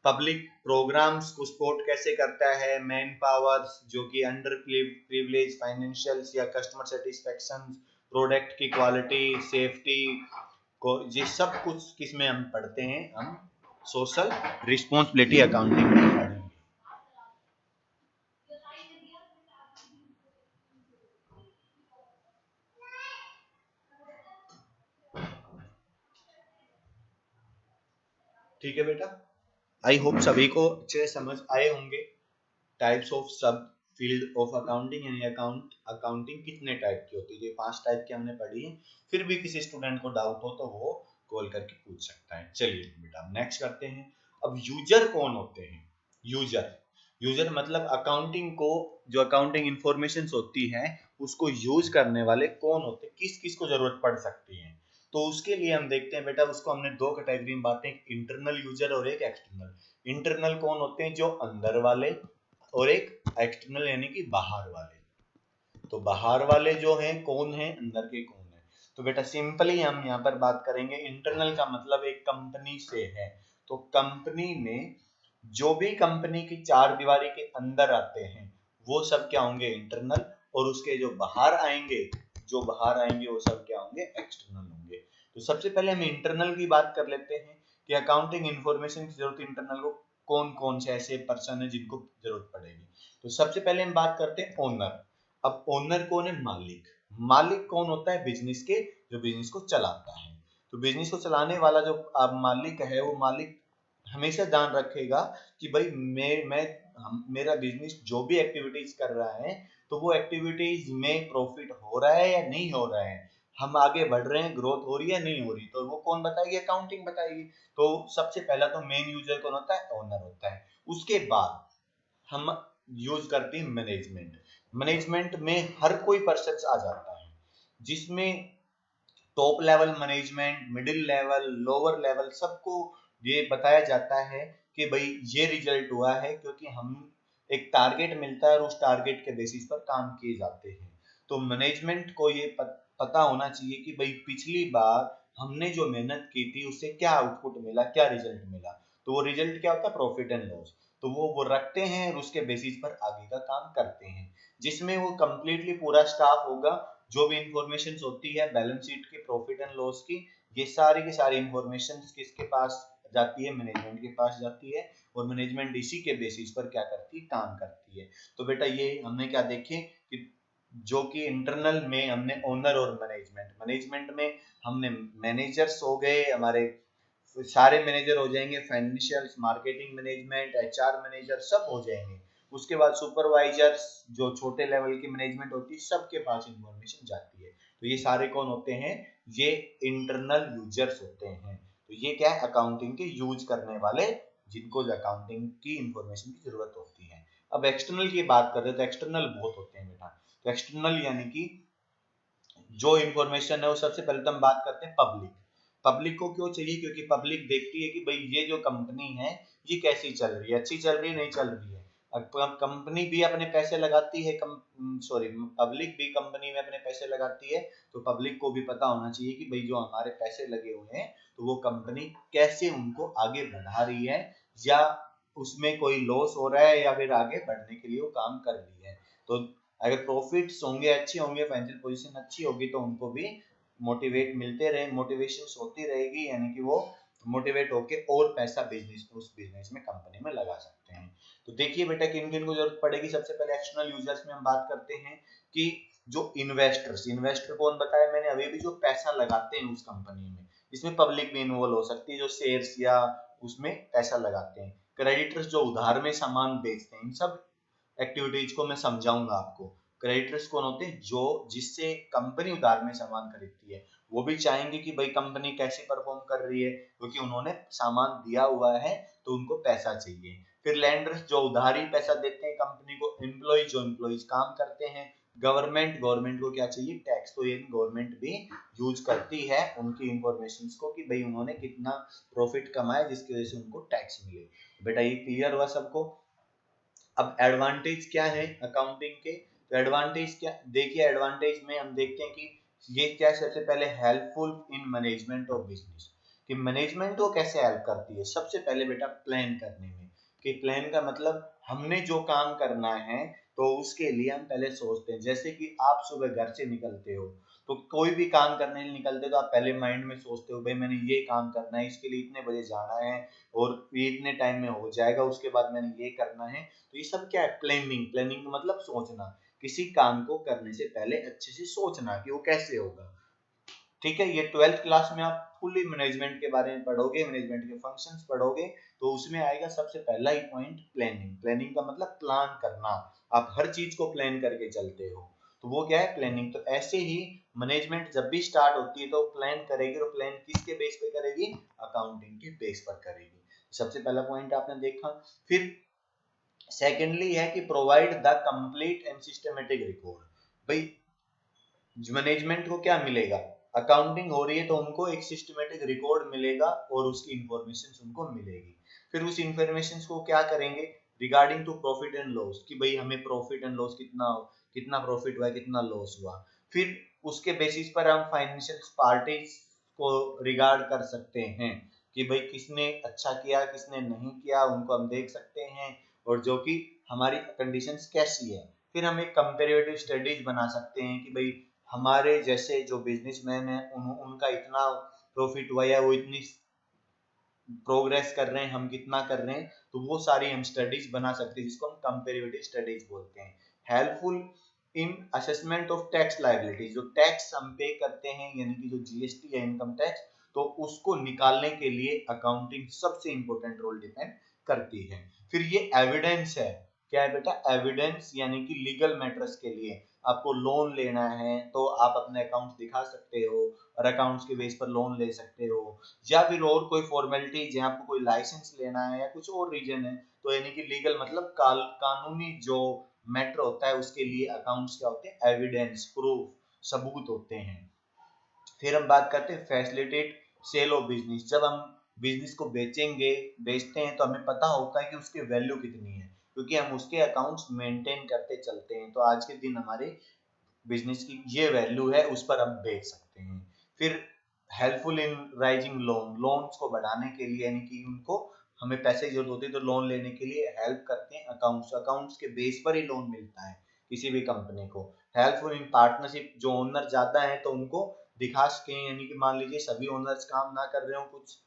पब्लिक प्रोग्राम्स को सपोर्ट कैसे करता है, मैन पावर जो कि अंडर प्रिविलेज, फाइनेंशियल्स या कस्टमर सेटिस्फेक्शन, प्रोडक्ट की क्वालिटी, सेफ्टी को, ये सब कुछ किसमें हम पढ़ते हैं, हम सोशल रिस्पॉन्सिबिलिटी अकाउंटिंग में पढ़ेंगे। ठीक है बेटा, आई होप सभी को अच्छे से समझ आए होंगे। टाइप्स ऑफ सब फील्ड ऑफ अकाउंटिंग, यानी अकाउंटिंग कितने टाइप की होती है, ये 5 टाइप की हमने पढ़ी है। फिर भी किसी स्टूडेंट को डाउट हो तो वो कॉल करके पूछ सकता है। चलिए बेटा नेक्स्ट करते हैं। अब यूजर कौन होते हैं। यूजर, यूजर मतलब अकाउंटिंग को, जो अकाउंटिंग इंफॉर्मेशन होती है उसको यूज करने वाले कौन होते हैं, किस किस को जरूरत पड़ सकती है। तो उसके लिए हम देखते हैं बेटा, उसको हमने 2 कैटेगरी में बांटे, एक इंटरनल यूजर और एक एक्सटर्नल। इंटरनल कौन होते हैं, जो अंदर वाले, और एक एक्सटर्नल यानी कि बाहर वाले। तो बाहर वाले जो हैं कौन है, अंदर के कौन है। तो बेटा सिंपली हम यहाँ पर बात करेंगे, इंटरनल का मतलब एक कंपनी से है। तो कंपनी में जो भी कंपनी की चार दीवारी के अंदर आते हैं वो सब क्या होंगे, इंटरनल। और उसके जो बाहर आएंगे, जो बाहर आएंगे वो सब क्या होंगे, एक्सटर्नल होंगे। तो सबसे पहले हम इंटरनल की बात कर लेते हैं कि अकाउंटिंग इंफॉर्मेशन की जरूरत इंटरनल को कौन कौन से ऐसे पर्सन है जिनको जरूरत पड़ेगी। तो सबसे पहले हम बात करते हैं ओनर। अब ओनर कौन है, मालिक। मालिक कौन होता है, बिजनेस के, जो बिजनेस को चलाता है। तो बिजनेस को चलाने वाला जो अब मालिक है, वो मालिक हमेशा ध्यान रखेगा कि भाई मेरा बिजनेस जो भी एक्टिविटीज कर रहा है, तो वो एक्टिविटीज में प्रॉफिट हो रहा है या नहीं हो रहा है, हम आगे बढ़ रहे हैं, ग्रोथ हो रही है नहीं हो रही, तो वो कौन बताएगी, अकाउंटिंग बताएगी। तो सबसे पहला तो मेन यूजर कौन होता है, ओनर होता है। उसके बाद हम यूज करते हैं मैनेजमेंट। मैनेजमेंट में हर कोई पर्सन आ जाता है, जिसमें top level management, middle level, lower level, सबको ये बताया जाता है कि भाई ये रिजल्ट हुआ है क्योंकि हम एक टारगेट मिलता है और उस टारगेट के बेसिस पर काम किए जाते हैं। तो मैनेजमेंट को ये पता होना चाहिए कि भाई पिछली बार हमने जो मेहनत की थी उससे क्या आउटपुट मिला, क्या रिजल्ट मिला। तो वो रिजल्ट क्या होता है, प्रॉफिट एंड लॉस। तो वो रखते हैं और उसके बेसिस पर आगे का काम करते हैं, जिसमें वो कंप्लीटली पूरा स्टाफ होगा। जो भी इंफॉर्मेशन होती है बैलेंस शीट के, प्रॉफिट एंड लॉस की, ये सारी की सारी इंफॉर्मेशन किसके पास जाती है, मैनेजमेंट के पास जाती है। और मैनेजमेंट इसी के बेसिस पर क्या करती है, काम करती है। तो बेटा ये हमने क्या देखे कि जो कि इंटरनल में हमने ओनर और मैनेजमेंट, मैनेजमेंट में हमने मैनेजर्स हो गए हमारे, सारे मैनेजर हो जाएंगे, financial, marketing management, HR manager सब हो जाएंगे। उसके बाद सुपरवाइजर्स जो छोटे लेवल की मैनेजमेंट होती है सबके पास इंफॉर्मेशन जाती है। तो ये सारे कौन होते हैं, ये इंटरनल यूजर्स होते हैं। तो ये क्या है, अकाउंटिंग के यूज करने वाले, जिनको अकाउंटिंग की इंफॉर्मेशन की जरूरत होती है। अब एक्सटर्नल की बात कर रहे हैं तो एक्सटर्नल बहुत होते हैं बेटा। तो एक्सटर्नल यानी कि जो इंफॉर्मेशन है वो सबसे पहले तो हम बात करते हैं पब्लिक। पब्लिक को क्यों चाहिए, क्योंकि पब्लिक देखती है कि भाई ये जो कंपनी है ये कैसी चल रही है, अच्छी चल रही है नहीं चल रही है। अब कंपनी भी अपने पैसे लगाती है, सॉरी पब्लिक भी कंपनी में अपने पैसे लगाती है, तो पब्लिक को भी पता होना चाहिए कि भाई जो हमारे पैसे लगे हुए हैं तो वो कंपनी कैसे उनको आगे बढ़ा रही है, या उसमें कोई लॉस हो रहा है या फिर आगे बढ़ने के लिए वो काम कर रही है। तो अगर प्रॉफिट्स होंगे अच्छे होंगे, फाइनेंशियल पोजीशन अच्छी होगी, तो उनको भी मोटिवेट मिलते रहे, मोटिवेशन होती रहेगी, यानी कि वो मोटिवेट होके और पैसा बिजनेस उस बिजनेस में कंपनी में लगा सकते हैं। तो देखिए बेटा किन किन को जरूरत पड़ेगी। सबसे पहले एक्सटर्नल यूजर्स में हम बात करते हैं कि जो इन्वेस्टर्स, इन्वेस्टर कौन बताया मैंने अभी भी, जो पैसा लगाते हैं उस कंपनी में, इसमें पब्लिक भी इन्वॉल्व हो सकती है, जो शेयर्स या उसमें पैसा लगाते हैं। क्रेडिटर्स जो उधार में सामान बेचते हैं, इन सब एक्टिविटीज को मैं समझाऊंगा आपको। क्रेडिटर्स कौन होते हैं, जो जिससे कंपनी उधार में सामान खरीदती है, वो भी चाहेंगे कि भाई कंपनी कैसे परफॉर्म कर रही है, क्योंकि उन्होंने सामान दिया हुआ है तो उनको पैसा चाहिए। फिर लैंडर्स जो उधारी पैसा देते हैं कंपनी को। एम्प्लॉय जो एम्प्लॉयज काम करते हैं। गवर्नमेंट, गवर्नमेंट को क्या चाहिए, टैक्स। तो ये गवर्नमेंट भी यूज करती है उनकी इंफॉर्मेशन को कि भाई उन्होंने कितना प्रॉफिट कमाया जिसकी वजह से उनको टैक्स मिले। बेटा ये क्लियर हुआ सबको। अब एडवांटेज क्या है अकाउंटिंग के, तो एडवांटेज क्या, देखिए एडवांटेज में हम देखते हैं कि ये क्या, सबसे पहले helpful in management of business, कि मैनेजमेंट को कैसे हेल्प करती है। सबसे पहले बेटा प्लान करने में, कि प्लान का मतलब हमने जो काम करना है तो उसके लिए हम पहले सोचते हैं। जैसे कि आप सुबह घर से निकलते हो, तो कोई भी काम करने निकलते तो आप पहले माइंड में सोचते हो भाई मैंने ये काम करना है, इसके लिए इतने बजे जाना है और ये इतने टाइम में हो जाएगा, उसके बाद मैंने ये करना है। तो ये सब क्या है, प्लानिंग। प्लानिंग का मतलब सोचना, किसी काम को करने से पहले अच्छे से सोचना कि वो कैसे होगा। ठीक है, ये 12th क्लास में आप फुली मैनेजमेंट के बारे में पढ़ोगे, मैनेजमेंट के फंक्शंस पढ़ोगे, तो उसमें आएगा सबसे पहला ही पॉइंट प्लानिंग। प्लानिंग का मतलब प्लान करना, आप हर चीज को प्लान करके चलते हो, तो वो क्या है, प्लानिंग। तो ऐसे ही मैनेजमेंट जब भी स्टार्ट होती है तो प्लान करेगी, और प्लान किसके बेस पे करेगी, अकाउंटिंग के बेस पर करेगी। सबसे पहला पॉइंट आपने देखा। फिर सेकेंडली है कि provide the complete and systematic record. भाई मैनेजमेंट को क्या मिलेगा, अकाउंटिंग हो रही है तो उनको एक सिस्टमेटिक रिकॉर्ड मिलेगा और उसकी इंफॉर्मेशन उनको मिलेगी। फिर उस इंफॉर्मेशन को क्या करेंगे, regarding to profit and loss, कि भाई हमें प्रॉफिट एंड लॉस कितना कितना प्रॉफिट हुआ कितना लॉस हुआ। फिर उसके बेसिस पर हम फाइनेंशियल पार्टीज को रिगार्ड कर सकते हैं कि भाई किसने अच्छा किया किसने नहीं किया, उनको हम देख सकते हैं, और जो कि हमारी कंडीशंस कैसी है। फिर हम एक कंपेरेटिव स्टडीज बना सकते हैं कि भाई हमारे जैसे जो बिजनेसमैन है उनका इतना प्रॉफिट हुआ या वो इतनी प्रोग्रेस कर रहे हैं, हम कितना कर रहे हैं, तो वो सारी हम स्टडीज बना सकते हैं जिसको हम कंपेरेटिव स्टडीज बोलते हैं। Helpful in assessment of tax liability, जो टैक्स हम पे करते हैं यानी कि जो जीएसटी है इनकम टैक्स, तो उसको निकालने के लिए अकाउंटिंग सबसे इंपॉर्टेंट रोल डिपेंड करती है। फिर ये एविडेंस है, क्या है बेटा, एविडेंस यानी कि लीगल मैटर्स के लिए आपको लोन लेना है तो आप अपने अकाउंट्स दिखा सकते हो और अकाउंट्स के बेस पर लोन ले सकते हो, या फिर और कोई फॉर्मेलिटी जहाँ आपको कोई लाइसेंस लेना है या कुछ और रीजन है, तो यानी कि लीगल मतलब कानूनी जो मैटर होता है उसके लिए अकाउंट्स क्या होते हैं, एविडेंस, प्रूफ, सबूत होते हैं। फिर हम बात करते हैं फैसिलिटेट सेल ऑफ बिजनेस। जब हम बिजनेस को बेचेंगे बेचते हैं तो हमें पता होता है कि उसकी वैल्यू कितनी है, क्योंकि हम उसके अकाउंट्स मेंटेन करते चलते हैं, तो आज के दिन हमारे बिजनेस की ये वैल्यू है, उस पर हम बेच सकते हैं। फिर helpful in rising loan, loans को बढ़ाने के लिए यानी कि उनको हमें पैसे की जरूरत होती है तो लोन लेने के लिए हेल्प करते हैं अकाउंट्स। अकाउंट्स के बेस पर ही लोन मिलता है किसी भी कंपनी को। हेल्पफुल इन पार्टनरशिप, जो ओनर ज्यादा है तो उनको दिखा सके, यानी कि मान लीजिए सभी ओनर्स काम ना कर रहे हो, कुछ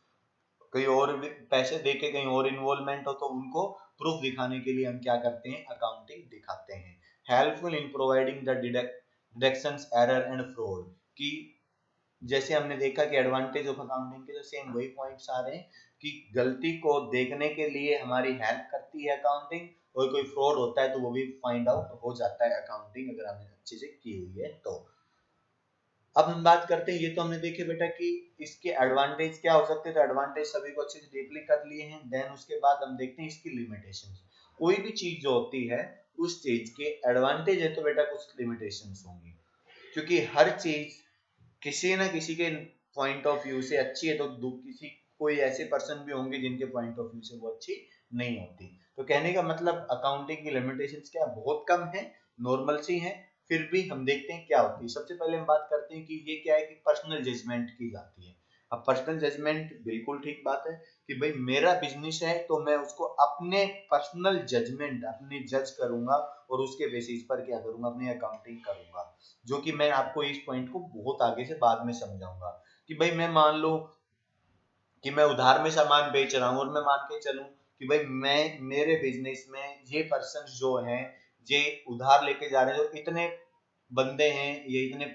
कहीं और भी पैसे देके कहीं और इन्वॉल्वमेंट हो, तो उनको प्रूफ दिखाने के लिए हम क्या करते हैं, अकाउंटिंग दिखाते हैं। Helpful in providing the deductions error and fraud, कि जैसे हमने देखा कि एडवांटेज ऑफ अकाउंटिंग के तो सेम वही पॉइंट्स आ रहे हैं कि गलती को देखने के लिए हमारी हेल्प करती है अकाउंटिंग, और कोई फ्रॉड होता है तो वो भी फाइंड आउट हो जाता है अकाउंटिंग अगर हमने अच्छे से की हुई है तो। अब हम बात करते हैं, ये तो हमने देखे बेटा कि इसके एडवांटेज क्या हो सकते हैं, तो एडवांटेज सभी को अच्छे से डीपली कर लिए हैं। देन उसके बाद हम देखते हैं इसकी लिमिटेशंस। कोई भी चीज जो होती है उस चीज के एडवांटेज है तो बेटा कुछ लिमिटेशंस होंगी, क्योंकि हर चीज किसी ना किसी के पॉइंट ऑफ व्यू से अच्छी है तो किसी कोई ऐसे पर्सन भी होंगे जिनके पॉइंट ऑफ व्यू से वो अच्छी नहीं होती। तो कहने का मतलब अकाउंटिंग की लिमिटेशंस क्या बहुत कम है, नॉर्मल सी है। फिर भी हम देखते हैं क्या होती है। सबसे पहले हम बात करते हैं कि ये क्या है कि पर्सनल जजमेंट की जाती है। अब पर्सनल जजमेंट बिल्कुल ठीक बात है कि भाई मेरा बिजनेस है तो मैं उसको अपने पर्सनल जजमेंट अपनी जज करूंगा और उसके बेसिस पर क्या करूंगा, अपनी अकाउंटिंग करूंगा। जो कि मैं आपको इस पॉइंट को बहुत आगे से बाद में समझाऊंगा कि भाई मैं मान लो कि मैं उधार में सामान बेच रहा हूँ और मैं मान के चलूं कि भाई मैं मेरे बिजनेस में ये पर्सन जो हैं ये उधार लेके जा रहे हैं, तो इतने बंदे हैं, ये इतने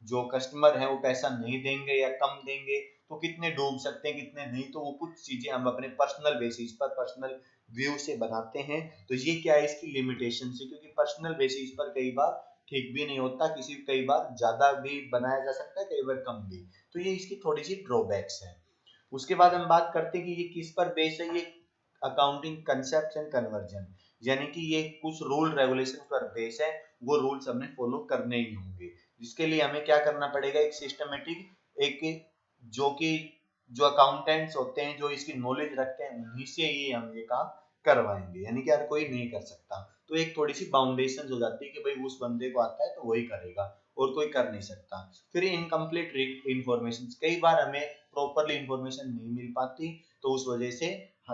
जो कस्टमर हैं वो पैसा नहीं देंगे या कम देंगे, तो कितने डूब सकते हैं कितने नहीं, तो वो कुछ चीजें हम अपने पर्सनल बेसिस पर पर्सनल व्यू से बनाते हैं। तो ये क्या है इसकी लिमिटेशन से, क्योंकि पर्सनल बेसिस पर कई बार ठीक भी नहीं होता, किसी कई बार ज्यादा भी बनाया जा सकता है कई बार कम भी। तो ये इसकी थोड़ी सी ड्रॉबैक्स है। उसके बाद हम बात करते हैं कि ये किस पर बेस है, ये अकाउंटिंग कंसेप्ट एंड कन्वर्जन, यानी कि ये कुछ रूल रेगुलेशन पर बेस है, वो रूल्स हमें फॉलो करने ही होंगे। जिसके लिए हमें क्या करना पड़ेगा, एक सिस्टमेटिक एक जो कि जो अकाउंटेंट्स होते हैं जो इसकी नॉलेज रखते हैं उन्हीं से ही हम ये काम करवाएंगे, यानी कि हर कोई नहीं कर सकता। तो एक थोड़ी सी बाउंडेशन हो जाती है कि भाई उस बंदे को आता है तो वही करेगा और कोई कर नहीं सकता। फिर इनकम्प्लीट इंफॉर्मेशन, कई बार हमें प्रॉपरली इंफॉर्मेशन नहीं मिल पाती, तो उस वजह से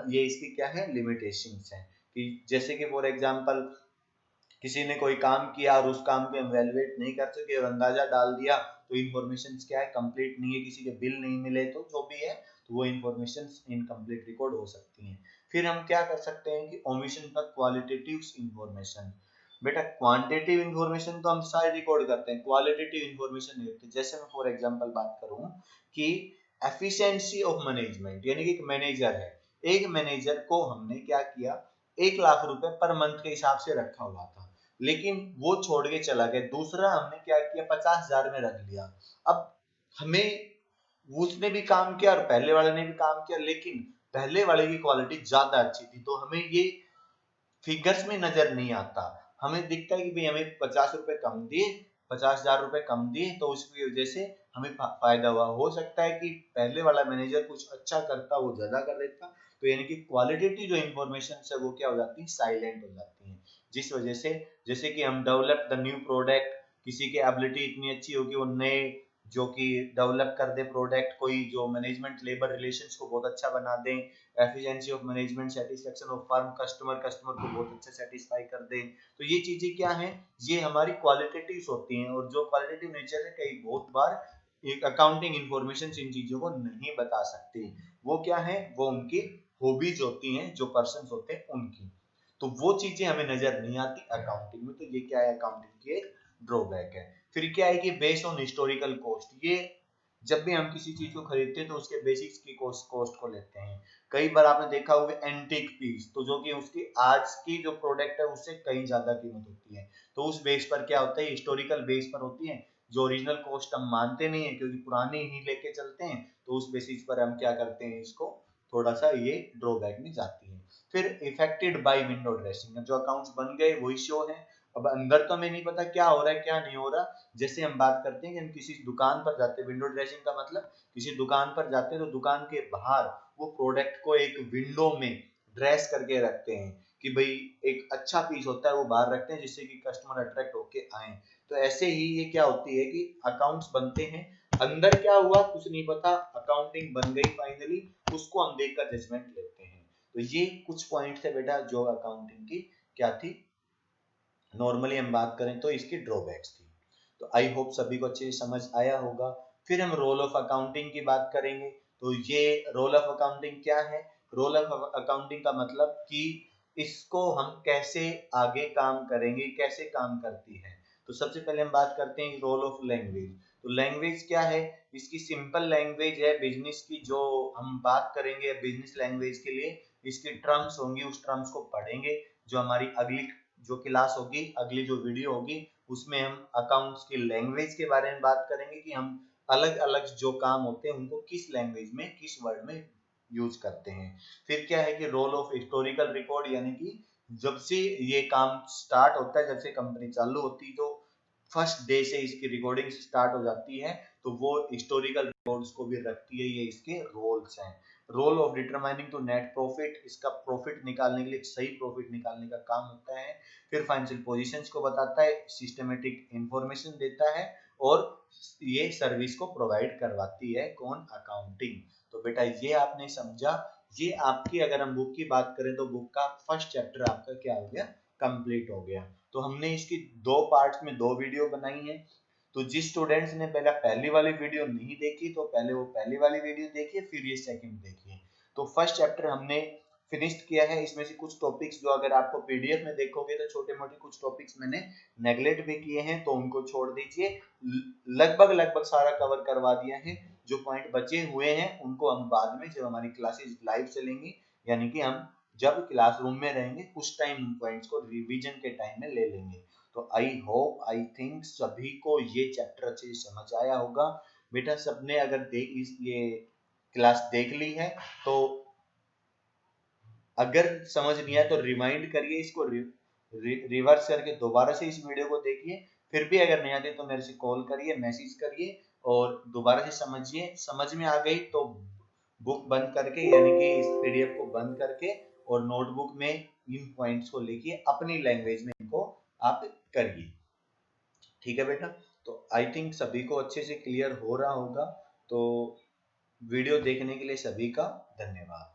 ये इसकी क्या है लिमिटेशंस है। कि जैसे कि फॉर एग्जांपल किसी ने कोई काम किया और उस काम को एवेलुएट नहीं कर सके और अंदाजा डाल दिया, तो इन्फॉर्मेशन क्या है कंप्लीट नहीं है, किसी के बिल नहीं मिले तो जो भी है तो वो इन्फॉर्मेशन इनकम्प्लीट रिकॉर्ड हो सकती हैं। फिर हम क्या कर सकते हैं कि ओमिशन का क्वालिटेटिव इंफॉर्मेशन। बेटा क्वांटिटेटिव इंफॉर्मेशन तो हम सारे रिकॉर्ड करते हैं, क्वालिटेटिव इंफॉर्मेशन नहीं होती। जैसे मैं फॉर एग्जांपल बात करूं कि एफिशिएंसी ऑफ मैनेजमेंट, यानी कि एक मैनेजर है, एक मैनेजर को हमने क्या किया 1 लाख रुपए पर मंथ के हिसाब से रखा हुआ था, लेकिन वो छोड़ के चला गया, दूसरा हमने क्या किया 50,000 में रख लिया। अब हमें उसने भी काम किया और पहले वाले ने भी काम किया, लेकिन पहले वाले की क्वालिटी ज्यादा अच्छी थी, तो हमें ये फिगर्स में नजर नहीं आता। हमें दिखता है कि भाई हमें 50 रुपए कम दिए, 50,000 रुपए कम दिए, तो उसकी वजह से हमें फायदा हुआ। हो सकता है कि पहले वाला मैनेजर कुछ अच्छा करता वो ज्यादा कर देता, तो यानी कि क्वालिटेटिव जो इन्फॉर्मेशन है वो क्या हो जाती है साइलेंट हो जाती है। जिस वजह से जैसे कि हम डेवलप द न्यू प्रोडक्ट, किसी की एबिलिटी इतनी अच्छी होगी वो नए जो कि डेवलप कर दे प्रोडक्ट, कोई जो मैनेजमेंट लेबर रिलेशंस को बहुत अच्छा बना दे, efficiency of management, satisfaction of firm, customer customer को बहुत अच्छे सेटिस्फाई कर दे। तो ये चीजें क्या हैं, ये हमारी क्वालिटेटिव होती हैं, और जो क्वालिटेटिव नेचर है कई बहुत बार एक अकाउंटिंग इंफॉर्मेशन इन चीजों को नहीं बता सकती। वो क्या है, वो उनकी हॉबीज होती हैं जो पर्सन होते हैं उनकी, तो वो चीजें हमें नजर नहीं आती अकाउंटिंग में। तो ये क्या है अकाउंटिंग की एक ड्रॉबैक है। फिर क्या है कि बेस्ड ऑन हिस्टोरिकल कॉस्ट, ये जब भी हम किसी चीज को खरीदते हैं तो उसके बेसिक्स की कॉस्ट को लेते हैं। कई बार आपने देखा होगा एंटीक पीस, तो जो कि उसकी आज की जो प्रोडक्ट है उससे कहीं ज्यादा कीमत होती है, तो उस बेस पर क्या होता है हिस्टोरिकल बेस पर होती है, जो ओरिजिनल कॉस्ट हम मानते नहीं है क्योंकि पुरानी ही लेके चलते हैं, तो उस बेसिस पर हम क्या करते हैं इसको थोड़ा सा ये ड्रॉबैक में जाती है। फिर इफेक्टेड बाय विंडो ड्रेसिंग, जो अकाउंट्स बन गए वही शो है, अब अंदर तो हमें नहीं पता क्या हो रहा है क्या नहीं हो रहा। जैसे हम बात करते हैं कि हम किसी दुकान पर जाते हैं, विंडो ड्रेसिंग का मतलब किसी दुकान पर जाते हैं तो दुकान के बाहर वो प्रोडक्ट को एक विंडो में ड्रेस करके रखते हैं कि भाई एक अच्छा पीस होता है वो बाहर रखते हैं जिससे कि कस्टमर अट्रैक्ट होके आए। तो ऐसे ही ये क्या होती है कि अकाउंट्स बनते हैं, अंदर क्या हुआ कुछ नहीं पता, अकाउंटिंग बन गई फाइनली, उसको हम देखकर जजमेंट लेते हैं। तो ये कुछ पॉइंट थे बेटा जो अकाउंटिंग की क्या थी, नॉर्मली हम बात करें तो इसकी ड्रॉबैक्स थी। तो आई होप सभी को अच्छे से समझ आया होगा। फिर हम रोल ऑफ अकाउंटिंग की बात करेंगे। तो ये रोल ऑफ अकाउंटिंग क्या है, रोल ऑफ अकाउंटिंग का मतलब कि इसको हम कैसे आगे काम करेंगे, कैसे काम करती है। तो सबसे पहले हम बात करते हैं रोल ऑफ लैंग्वेज। तो लैंग्वेज क्या है, इसकी सिंपल लैंग्वेज है बिजनेस की, जो हम बात करेंगे बिजनेस लैंग्वेज के लिए इसकी टर्म्स होंगी उस टर्म्स को पढ़ेंगे। जो हमारी अगली जो क्लास होगी, अगली जो वीडियो होगी, उसमें हम अकाउंट्स की लैंग्वेज के बारे में बात करेंगे कि हम अलग अलग जो काम होते हैं उनको किस लैंग्वेज में, किस वर्ड में यूज करते हैं। फिर क्या है कि रोल ऑफ हिस्टोरिकल रिकॉर्ड, यानी कि जब से ये काम स्टार्ट होता है, जब से कंपनी चालू होती है, तो फर्स्ट डे से इसकी रिकॉर्डिंग स्टार्ट हो जाती है, तो वो हिस्टोरिकल रिकॉर्ड्स को भी रखती है। ये इसके रोल्स हैं। Role of determining to net profit, इसका प्रॉफिट निकालने के लिए, सही प्रॉफिट निकालने का काम होता है। फिर फाइनेंशियल पोजीशंस को बताता है, सिस्टमेटिक इंफॉर्मेशन देता है, और ये सर्विस को प्रोवाइड करवाती है कौन, अकाउंटिंग। तो बेटा ये आपने समझा। ये आपकी, अगर हम बुक की बात करें तो बुक का फर्स्ट चैप्टर आपका क्या हो गया, कंप्लीट हो गया। तो हमने इसकी दो पार्ट्स में दो वीडियो बनाई है। तो जिस स्टूडेंट्स ने पहली वाली वीडियो नहीं देखी, तो पहले वो पहली वाली वीडियो देखिए, फिर ये सेकंड देखिए। तो फर्स्ट चैप्टर हमने फिनिश किया है। इसमें से कुछ टॉपिक्स जो अगर आपको पीडीएफ में देखोगे तो छोटे मोटे कुछ टॉपिक्स मैंने नेगलेक्ट भी किए हैं, तो उनको छोड़ दीजिए। लगभग लगभग सारा कवर करवा दिया है। जो पॉइंट बचे हुए हैं उनको हम बाद में, जब हमारी क्लासेस लाइव चलेंगी, यानी कि हम जब क्लासरूम में रहेंगे उस टाइम पॉइंट्स को रिवीजन के टाइम में ले लेंगे। तो आई होप, आई थिंक सभी को ये चैप्टर अच्छे से समझ आया होगा। बेटा सबने अगर ये क्लास देख ली है, तो अगर समझ नहीं आया तो रिमाइंड करिए इसको, रिवर्स करके दोबारा से इस वीडियो को देखिए। फिर भी अगर नहीं आती तो मेरे से कॉल करिए, मैसेज करिए, और दोबारा से समझिए। समझ में आ गई तो बुक बंद करके, यानी कि इस पीडीएफ को बंद करके, और नोटबुक में इन पॉइंट्स को लिखिए, अपनी लैंग्वेज में इनको आप करिए। ठीक है बेटा। तो आई थिंक सभी को अच्छे से क्लियर हो रहा होगा। तो वीडियो देखने के लिए सभी का धन्यवाद।